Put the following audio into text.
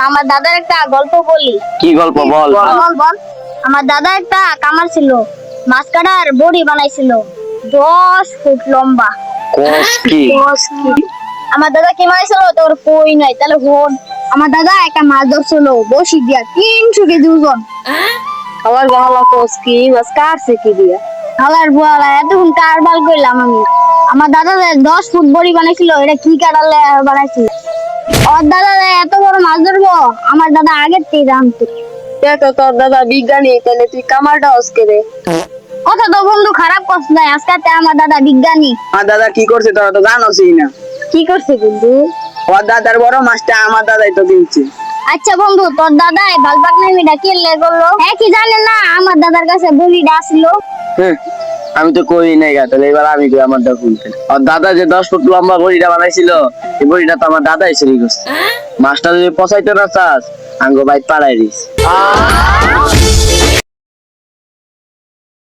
আমার দাদার একটা গল্প বলি। কি গল্প বল? বল। আমার দাদা একটা কামার ছিল, মাছ কাটার বড়ি বানাইছিল 10 ফুট লম্বা। কোস কি? আমার দাদা কি মাইছিল তোর কই নাই, তাহলে হন। আমার দাদা একটা মাছ ধরছিল বসি দিয়া 300 কেজি ওজন। আবার গাহলা কোস কি মাছ কাটছে কি দিয়া? হালার বুয়ালা এতক্ষণ কারবাল করলাম আমি। আমার দাদা 10 ফুট বড়ি বানাইছিল, এটা কি কাটালে বানাইছিল? ওর দাদা এত বড় মাছ ধরবো আমার দাদা আগের থেকে জানতো। দেখো তোর দাদা বিজ্ঞানী, তাহলে তুই কামারটা হসকে রে। কথা তো বন্ধু খারাপ করছে না, আজকে আমার দাদা বিজ্ঞানী। আমার দাদা কি করছে তোরা তো জানোসই না। কি করছে বন্ধু? ওর দাদার বড় মাছটা আমার দাদাই তো কিনছে। আচ্ছা বন্ধু, তোর দাদাই বালপাক নামিটা কিনলে করলো, হ্যাঁ কি জানে না আমার দাদার কাছে বড়িটা আসছিল। হ্যাঁ, আমি তো করি নাই গা, তাহলে এবার আমি কই আমার দা খুলতে। ওর দাদা যে 10 ফুট লম্বা বড়িটা বানাইছিল, এই বড়িটা তো আমার দাদাই চুরি করছে। মাছটা যদি পচাইতে না চাস আঙ্গো বাইক পাড়াই দিস।